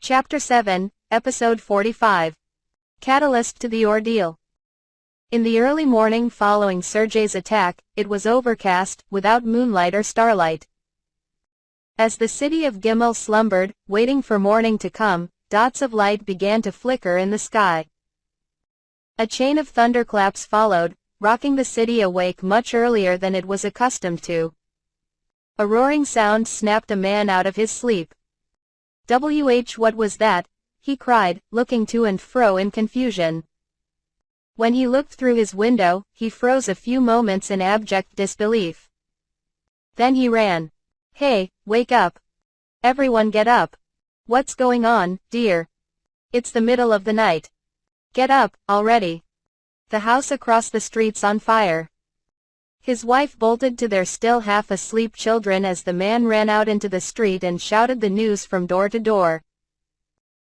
Chapter 7, Episode 45. Catalyst to the Ordeal. In the early morning following Sergei's attack, it was overcast, without moonlight or starlight. As the city of Gimel slumbered, waiting for morning to come, dots of light began to flicker in the sky. A chain of thunderclaps followed, rocking the city awake much earlier than it was accustomed to. A roaring sound snapped a man out of his sleep. What was that? He cried, looking to and fro in confusion. When he looked through his window, he froze a few moments in abject disbelief. Then he ran. Hey, wake up. Everyone get up. What's going on, dear? It's the middle of the night. Get up, already. The house across the street's on fire. His wife bolted to their still half-asleep children as the man ran out into the street and shouted the news from door to door.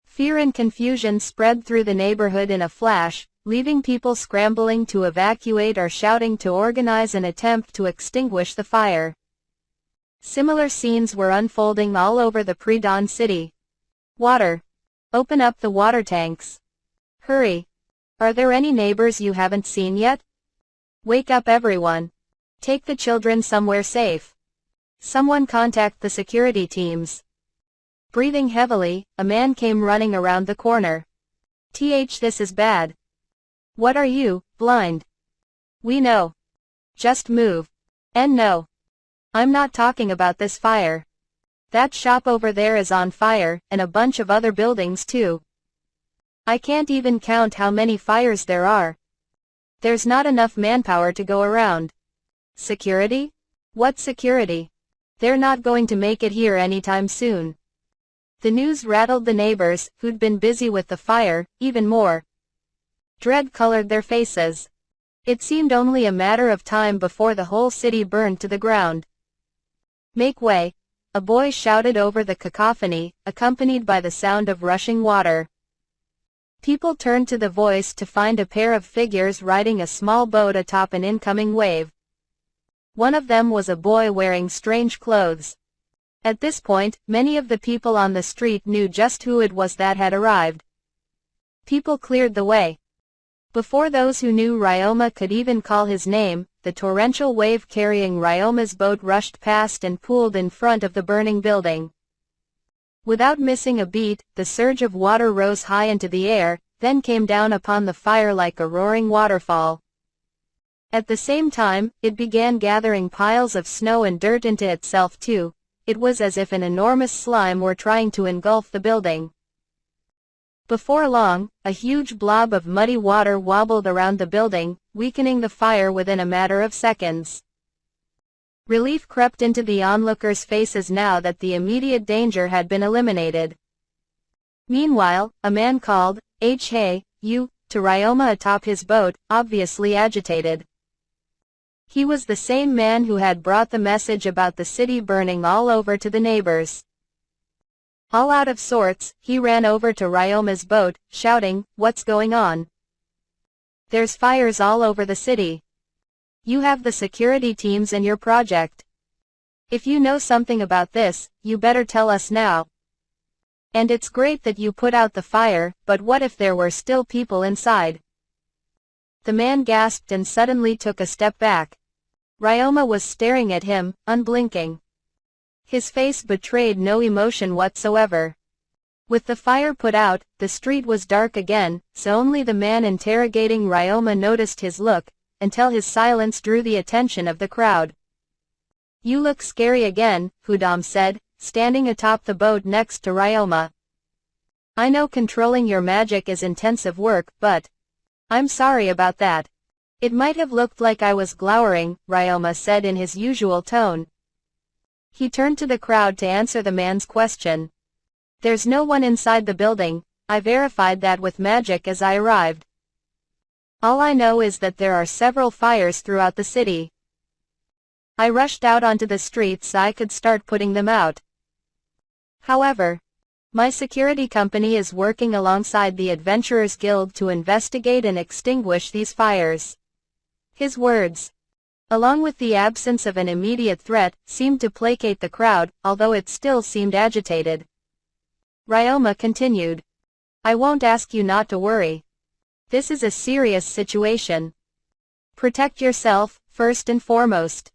Fear and confusion spread through the neighborhood in a flash, leaving people scrambling to evacuate or shouting to organize an attempt to extinguish the fire. Similar scenes were unfolding all over the pre-dawn city. Water. Open up the water tanks. Hurry. Are there any neighbors you haven't seen yet? Wake up everyone. Take the children somewhere safe. Someone contact the security teams. Breathing heavily, a man came running around the corner. This is bad. What are you, blind? We know. Just move. And no. I'm not talking about this fire. That shop over there is on fire, and a bunch of other buildings too. I can't even count how many fires there are. There's not enough manpower to go around. Security? What security? They're not going to make it here anytime soon. The news rattled the neighbors, who'd been busy with the fire, even more. Dread colored their faces. It seemed only a matter of time before the whole city burned to the ground. Make way, a boy shouted over the cacophony, accompanied by the sound of rushing water. People turned to the voice to find a pair of figures riding a small boat atop an incoming wave. One of them was a boy wearing strange clothes. At this point, many of the people on the street knew just who it was that had arrived. People cleared the way. Before those who knew Ryoma could even call his name, the torrential wave carrying Ryoma's boat rushed past and pooled in front of the burning building. Without missing a beat, the surge of water rose high into the air, then came down upon the fire like a roaring waterfall. At the same time, it began gathering piles of snow and dirt into itself too. It was as if an enormous slime were trying to engulf the building. Before long, a huge blob of muddy water wobbled around the building, weakening the fire within a matter of seconds. Relief crept into the onlookers' faces now that the immediate danger had been eliminated. Meanwhile, a man called, "Hey, you," to Ryoma atop his boat, obviously agitated. He was the same man who had brought the message about the city burning all over to the neighbors. All out of sorts, he ran over to Ryoma's boat, shouting, "What's going on? There's fires all over the city. You have the security teams in your project. If you know something about this, you better tell us now. And it's great that you put out the fire, but what if there were still people inside?" The man gasped and suddenly took a step back. Ryoma was staring at him, unblinking. His face betrayed no emotion whatsoever. With the fire put out, the street was dark again, so only the man interrogating Ryoma noticed his look, until his silence drew the attention of the crowd. "You look scary again," Hudam said, standing atop the boat next to Ryoma. "I know controlling your magic is intensive work, but I'm sorry about that. It might have looked like I was glowering," Ryoma said in his usual tone. He turned to the crowd to answer the man's question. "There's no one inside the building. I verified that with magic as I arrived. All I know is that there are several fires throughout the city. I rushed out onto the streets so I could start putting them out. However, my security company is working alongside the Adventurers Guild to investigate and extinguish these fires." His words, along with the absence of an immediate threat, seemed to placate the crowd, although it still seemed agitated. Ryoma continued. I won't ask you not to worry. This is a serious situation. Protect yourself, first and foremost.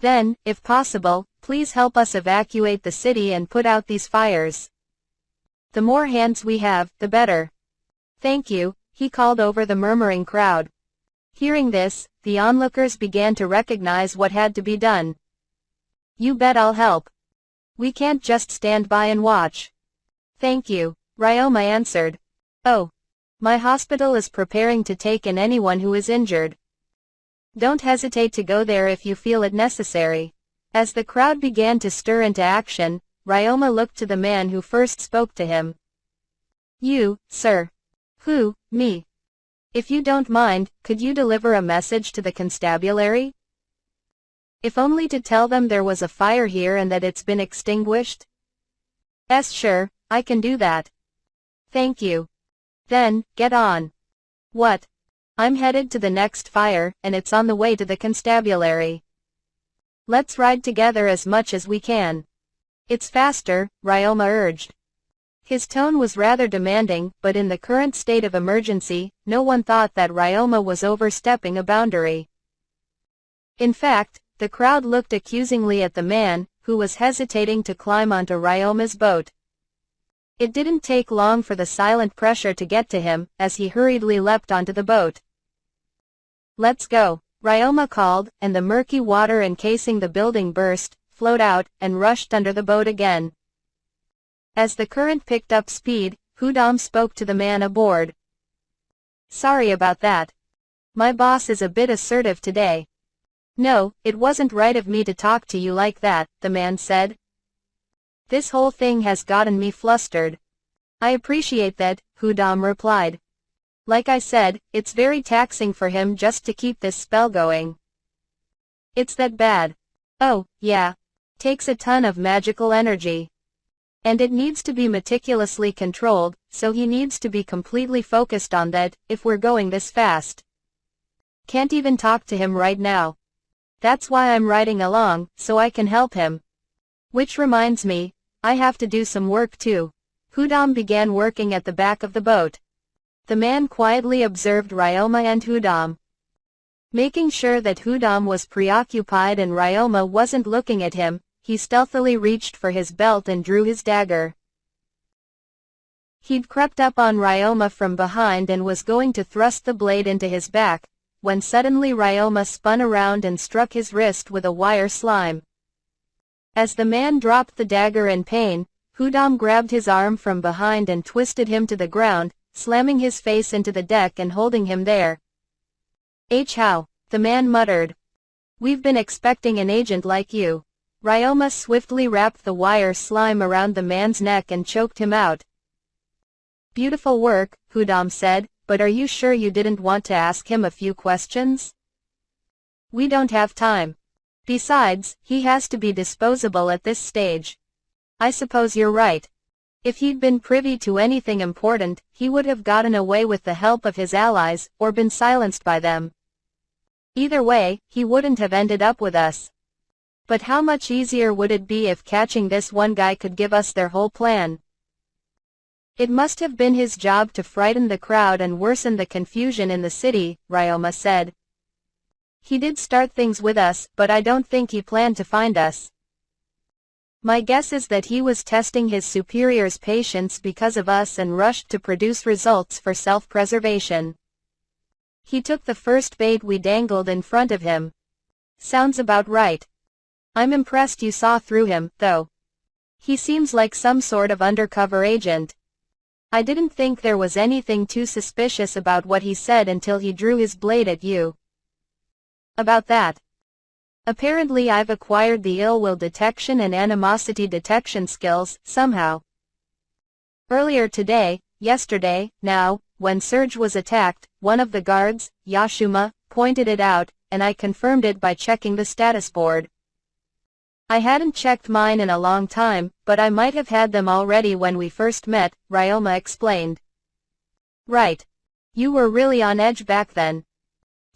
Then, if possible, please help us evacuate the city and put out these fires. The more hands we have, the better. Thank you, he called over the murmuring crowd. Hearing this, the onlookers began to recognize what had to be done. You bet I'll help. We can't just stand by and watch. Thank you, Ryoma answered. Oh. My hospital is preparing to take in anyone who is injured. Don't hesitate to go there if you feel it necessary. As the crowd began to stir into action, Ryoma looked to the man who first spoke to him. You, sir. Who, me? If you don't mind, could you deliver a message to the constabulary? If only to tell them there was a fire here and that it's been extinguished? Yes, sure, I can do that. Thank you. Then, get on. What? I'm headed to the next fire, and it's on the way to the constabulary. Let's ride together as much as we can. It's faster, Ryoma urged. His tone was rather demanding, but in the current state of emergency, no one thought that Ryoma was overstepping a boundary. In fact, the crowd looked accusingly at the man, who was hesitating to climb onto Ryoma's boat. It didn't take long for the silent pressure to get to him, as he hurriedly leapt onto the boat. Let's go, Ryoma called, and the murky water encasing the building burst, flowed out, and rushed under the boat again. As the current picked up speed, Hudam spoke to the man aboard. Sorry about that. My boss is a bit assertive today. No, it wasn't right of me to talk to you like that, the man said. This whole thing has gotten me flustered. I appreciate that, Hudam replied. Like I said, it's very taxing for him just to keep this spell going. It's that bad. Oh, yeah. Takes a ton of magical energy. And it needs to be meticulously controlled, so he needs to be completely focused on that, if we're going this fast. Can't even talk to him right now. That's why I'm riding along, so I can help him. Which reminds me, I have to do some work too. Hudam began working at the back of the boat. The man quietly observed Ryoma and Hudam. Making sure that Hudam was preoccupied and Ryoma wasn't looking at him, he stealthily reached for his belt and drew his dagger. He'd crept up on Ryoma from behind and was going to thrust the blade into his back, when suddenly Ryoma spun around and struck his wrist with a wire slime. As the man dropped the dagger in pain, Hudam grabbed his arm from behind and twisted him to the ground, slamming his face into the deck and holding him there. How? The man muttered. We've been expecting an agent like you. Ryoma swiftly wrapped the wire slime around the man's neck and choked him out. Beautiful work, Hudam said, but are you sure you didn't want to ask him a few questions? We don't have time. Besides, he has to be disposable at this stage. I suppose you're right. If he'd been privy to anything important, he would have gotten away with the help of his allies, or been silenced by them. Either way, he wouldn't have ended up with us. But how much easier would it be if catching this one guy could give us their whole plan? It must have been his job to frighten the crowd and worsen the confusion in the city, Ryoma said. He did start things with us, but I don't think he planned to find us. My guess is that he was testing his superior's patience because of us and rushed to produce results for self-preservation. He took the first bait we dangled in front of him. Sounds about right. I'm impressed you saw through him, though. He seems like some sort of undercover agent. I didn't think there was anything too suspicious about what he said until he drew his blade at you. About that. Apparently I've acquired the ill will detection and animosity detection skills, somehow. Earlier today, yesterday, now, when Surge was attacked, one of the guards, Yashuma, pointed it out, and I confirmed it by checking the status board. I hadn't checked mine in a long time, but I might have had them already when we first met, Ryoma explained. Right. You were really on edge back then.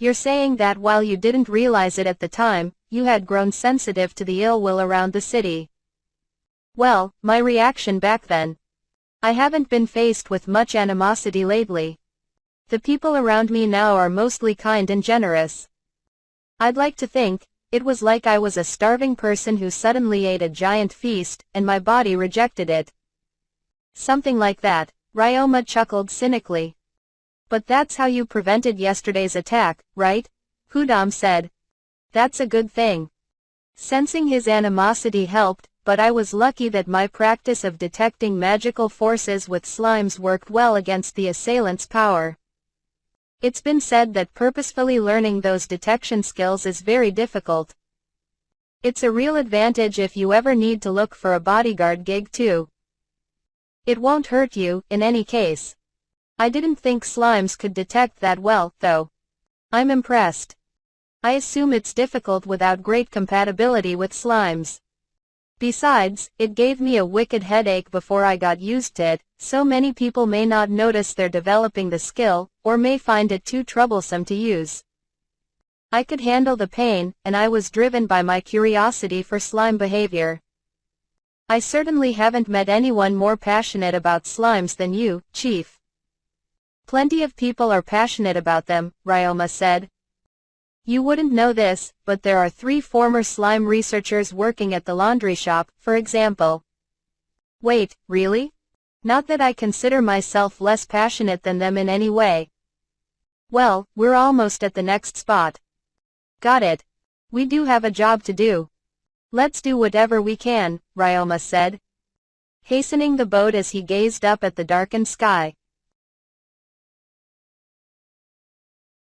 You're saying that while you didn't realize it at the time, you had grown sensitive to the ill will around the city. Well, my reaction back then. I haven't been faced with much animosity lately. The people around me now are mostly kind and generous. I'd like to think, it was like I was a starving person who suddenly ate a giant feast, and my body rejected it. Something like that, Ryoma chuckled cynically. But that's how you prevented yesterday's attack, right? Hudam said. That's a good thing. Sensing his animosity helped, but I was lucky that my practice of detecting magical forces with slimes worked well against the assailant's power. It's been said that purposefully learning those detection skills is very difficult. It's a real advantage if you ever need to look for a bodyguard gig too. It won't hurt you, in any case. I didn't think slimes could detect that well, though. I'm impressed. I assume it's difficult without great compatibility with slimes. Besides, it gave me a wicked headache before I got used to it, so many people may not notice they're developing the skill, or may find it too troublesome to use. I could handle the pain, and I was driven by my curiosity for slime behavior. I certainly haven't met anyone more passionate about slimes than you, Chief. Plenty of people are passionate about them, Ryoma said. You wouldn't know this, but there are 3 former slime researchers working at the laundry shop, for example. Wait, really? Not that I consider myself less passionate than them in any way. Well, we're almost at the next spot. Got it. We do have a job to do. Let's do whatever we can, Ryoma said, hastening the boat as he gazed up at the darkened sky.